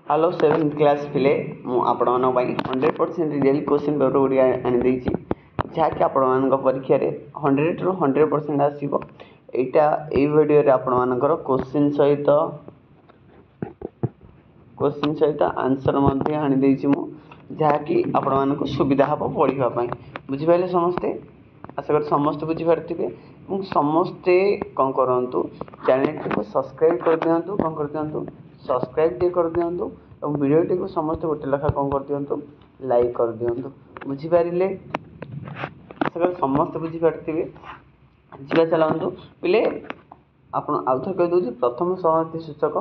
Hello 7th class पिले आपण 100% real question paper Gudi आनी जहाँकि आपण परीक्षा 100 ରୁ 100% आसो यहाँ यही भिडियो आपर क्वेश्चन सहित आंसर आनी जहाँकि आपण को सुविधा हम पढ़ाई बुझिपारे समस्ते आशा कर समस्त बुझीपारे समस्ते कौन करूँ चैनल को सब्सक्राइब कर दिंतु कौन कर दिंतु सब्सक्राइब कर दिंतु और वीडियो को समस्त गोटे लेखा कौन कर दिंतु लाइक कर दिंतु बुझीपारे आशा कर समस्त बुझीपारे जा चलतु पिले आपण आउ थे कहीदे प्रथम समाप्ति सूचक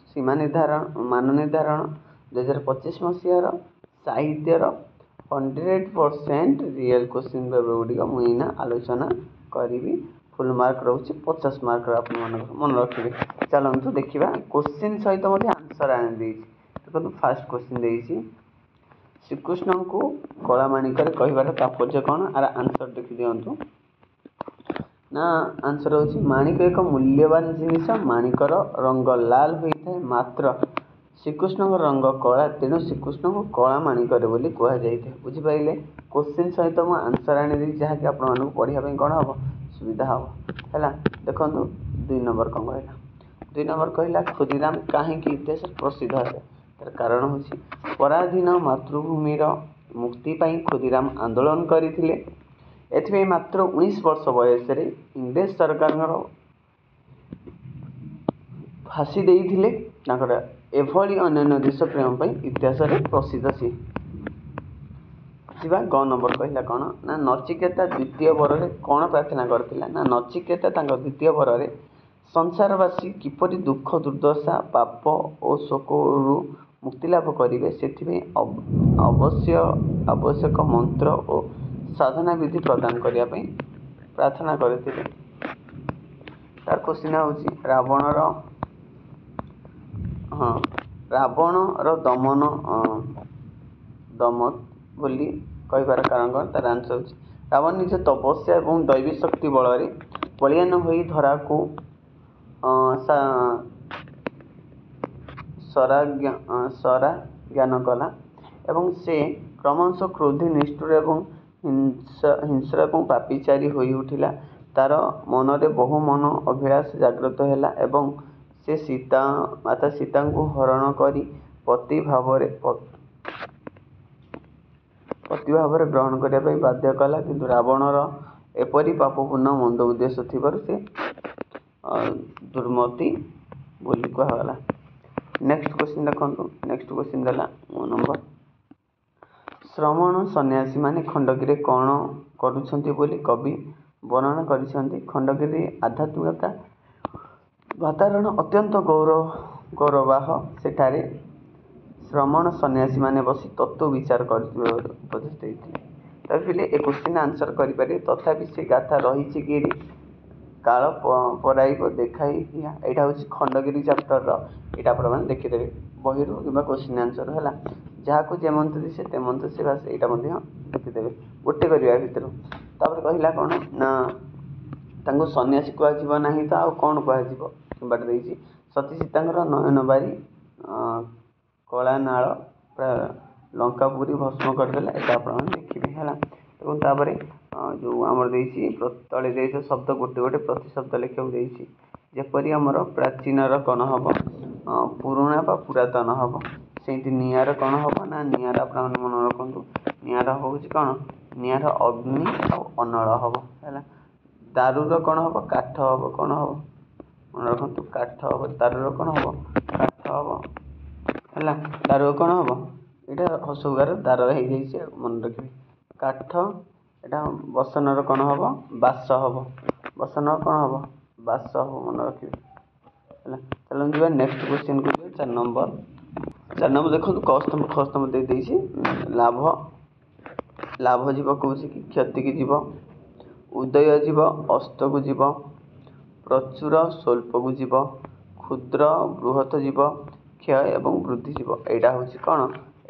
सीमा निर्धारण मान निर्धारण 2025 मसीहार साहित्यर 100% रियल क्वेश्चन पेपर गुड़िक मुझे आलोचना करी फुल मार्क रोचे 50 मार्क मन रखिए चलतु देखा क्वेश्चन सहित आंसर आनी देखो फास्ट क्वेश्चन देती श्रीकृष्ण को कलामाणिक कहबार तात्पर्य कौन आर आंसर देखी दिंतु ना आंसर हूँ माणिक एक मूल्यवान जिनिस माणिकर रंग लाल होता है मात्र श्रीकृष्ण रंग कला तेणु श्रीकृष्ण को कला माणिकर बोली कहुई बुझिपारे क्वेश्चन सहित मुझे आंसर आनी जहाँकि आपको पढ़ाई कौन हम सुविधा हम है देखो 2 नंबर कौन कहला 2 नंबर कहला खुदीराम कहीं इतिहास प्रसिद्ध है तार कारण हूँ पराधीन मातृभूमि मुक्ति खुदीराम आंदोलन करते एथि मात्र 19 वर्ष बयस इंग्रेज सरकार फाँसी देते एभली अन्य देश प्रेम इतिहास प्रसिद्ध सी ग नंबर कहला कौन ना नचिकेता द्वितीय वर में कौन प्रार्थना करथिला ना नचिकेता द्वितीय वर में संसारवासी किपरि दुख दुर्दशा पाप और शोक मुक्ति लाभ करेंगे से आवश्यक मंत्र और साधना विधि प्रदान करने प्रार्थना करते तार क्वेश्चन हूँ रावणर हाँ रावणर दमन बोली कहबार कारण कौन तार आंसर हूँ रावण निज तपस्या और दैवी शक्ति बल बलियान हो धरा को सरा ज्ञान कला एवं से क्रमश क्रोधी निष्ठुर एवं हिंस्र और पापीचारी हो उठिला तार मनरे बहु मन अभिलाष जागृत है एवं से सीता माता सीता को हरण करी पति भाव ग्रहण करने बाध्य कला किंतु रावणर एपरी पापपूर्ण मंद उद्देश्य थी से दुर्मति बोली कहला नेक्स्ट क्वेश्चन देखो नेक्स्ट क्वेश्चन देला 1 नंबर श्रमण सन्यासी माने खंडगिरी कौन करुछंती बोली कवि वर्णना करिसेंती खंडगिरी आध्यात्मिकता वातावरण अत्यंत गौरवाह सेठारे श्रमण सन्यासी माने बसी तत्व विचार उपदेश देते तबे ए क्वेश्चन आंसर करें तथापि से गाथा रही कि काल पराई देखाई यहाँ हूँ खंडगिरी चैप्टर यहाँ देखीदे बही कि क्वेश्चन आंसर है जहाँ को जेमंत से तेमंत से बास यहाँ देखीदे गोटे करवा भर तापर कहला कौन ना सन्यासी कहना तो आउ कौन कहबाट देती सती सीता नयन बारी कला नाल प्राय लंकापुरी भस्म करदेला यहाँ आप देखिए है तापर जो आमर तले दे शब्द गोटे गोटे प्रतिशब्द लिखा जपरी आमर प्राचीन कौन हम पुराणा बा पुरातन हम से निआर कौन हम ना निआर आप मन रखु निआर हूँ कौन निआर अग्नि अनल हम है दारूर कौन हम काठ हम कौन हम मन रखु काठ हम दारूर कौन हम काठ हम है दारू कौन हम यहाँ हसुगार दार हो मन रखिए काठ यहाँ बसनर कौन हम बास हम बसनर कौन हम बास हम मन रखिए है चलो जी नेक्स्ट क्वेश्चन को 4 नंबर देखो कस्तंभ खस्तंभ दे देसी लाभ जीव कौन कि क्षति की जीव उदय जीव अस्त को जीव प्रचुर स्वल्प को जीव क्षुद्र बृहत जीव क्षय एवं वृद्धि जीव यहाँ हूँ कौन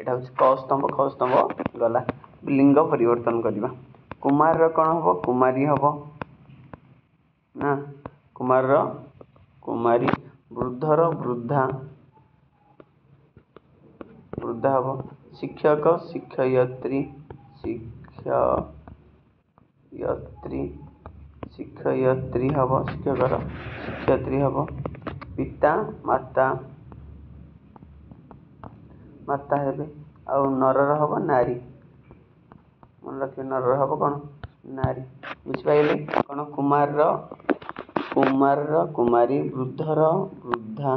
यहाँ हूँ कस्तंभ खस्तंभ गला लिंग परिवर्तन करवा कुमार कौन हम कुमारी हम ना कुमार कुमारी वृद्धर वृद्धा वृद्धा हब शिक्षक शिक्षयित्री शिक्षयित्री शिक्षयित्री हब शिक्षकर शिक्षयित्री हब पिता माता माता हेबे आउ नरर हब नारी मन रखिए नरर हब कौन नारी बुझिपाइले कौन कुमार कुमारी वृद्धर वृद्धा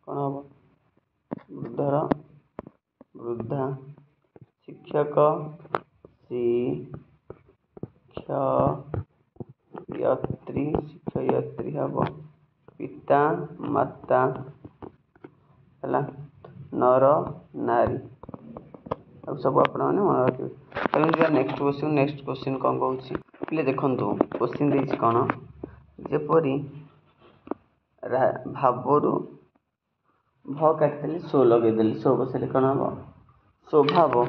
कौन हब वृद्धर वृद्धा शिक्षक शिक्षयित्री हब पिता माता है नर नारी अब सब आप मन रखिए चलो नेक्स्ट क्वेश्चन कौन कौन पे देखु क्वेश्चन देती कौन जेपरी भावरू भ काटिदेली सो लगेदेली सो बसले कौन हम स्वभाव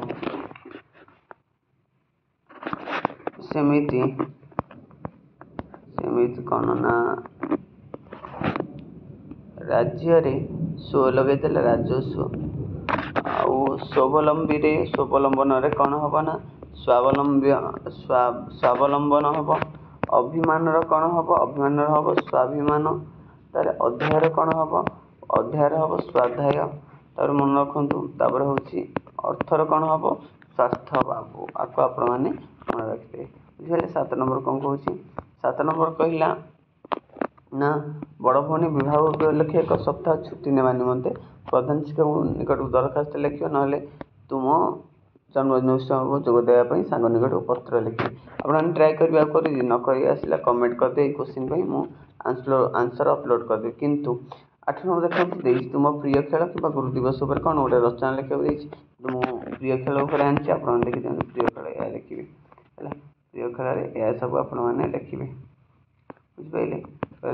सेमिति कौन ना राज्य रे सो लगेदेले राजस्व आउ स्वावलंबन रे कौन हम ना स्वावलंबन हम अभिमान कौन हम अभिमान हम स्वाभिमान तार अध्याय कौन हम अध्याय हम स्वाध्याय तार मन रखु तापर हूँ अर्थर कौन हम स्वास्थ्य बाबू आपको आपण मैंने मन रखिए बुझे 7 नंबर कौन कहूँ 7 नंबर कहला ना बड़ भौणी विवाह उपलक्षे 1 सप्ताह छुट्टी नेवा निमंते प्रधान शिक्षक निकट दरखास्त लिख ना तुम जन्मदिन उत्सव जोग देवाई सांग निकट पत्र लिखे आपने ट्राए करवा कर न कर आसला कमेंट करदे क्वेश्चन मुझे आंसर अपलोड करदे किंतु 8 नंबर देखते तुम प्रिय खेल कि गुरु दिवस पर कौन गोटे रचना लिखा मुझे प्रिय खेल आनी आप लिखि दिखाते प्रिय खेल यह लिखे प्रिय खेल यह सब आपने लिखे बुझिपारे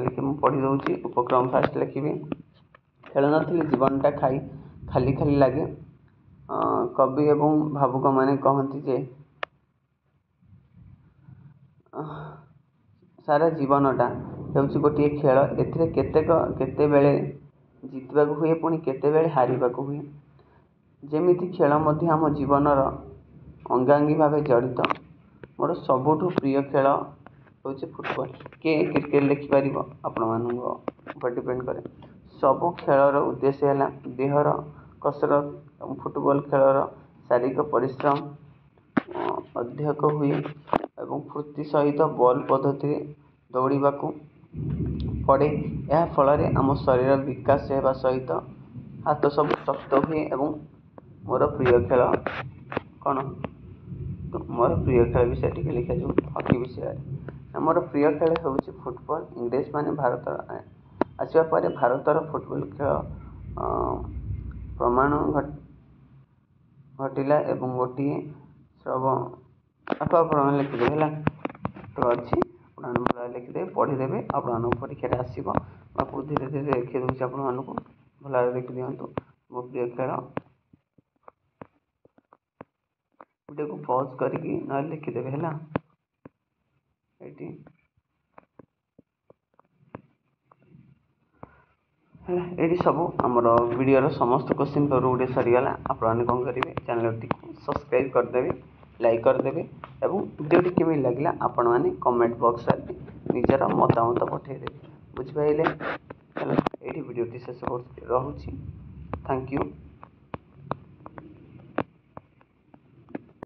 लिखे मुझे पढ़ी दूसरी उपक्रम फास्ट लिखी खेल नी जीवनटा खाली खाली लगे कवि एवं भावुक माने कहती जे सारा जीवनटा हूँ गोटे खेल एते बेले जितवा हुए पुणी केते बेले हारिबा हुए जेमिति खेल मध्य आम जीवनर अंगांगी भाव जड़ित मोर सबुठु प्रिय खेल हूँ फुटबॉल किए क्रिकेट लिखिपर आपण मान डिपेंड करे सबु खेलर उद्देश्य है देहर कसरत फुटबॉल खेलर शारीरिक परिश्रम अधिक हुए एवं फूर्ति सहित बॉल पद्धति दौड़ा पड़े यह फल आम शरीर विकास होगा सहित हाथ सब शक्त हुए एवं मोर प्रिय खेल कौन मोर प्रिय खेल विषय टी लिखा जाऊ हॉकी विषय मोर प्रिय खेल हूँ फुटबॉल इंग्रेज माने भारत आसवा पर भारतर फुटबॉल खेल प्रमाण घटिला एवं गोटे सब आप लिखिदे है तो अच्छी भल लिखिदे पढ़ीदेवे आप परीक्षा आसो आपको धीरे धीरे लिखी दूसरी आप भल देखी दिंतु मो प्रिय खेल वीडियो को पॉज करके ना लिखिदेवे है ये सब आमर वीडियो समस्त क्वेश्चन पर गोटे सरीगला आपने कौन करेंगे चैनल टी सब्सक्राइब करदेवे लाइक करदेवे एवं वीडियो केमी लगे आपण मैंने कमेंट बॉक्स निजर मतामत पठेदेवे बुझिपारे ये वीडियो शेष रोचे थैंक यू।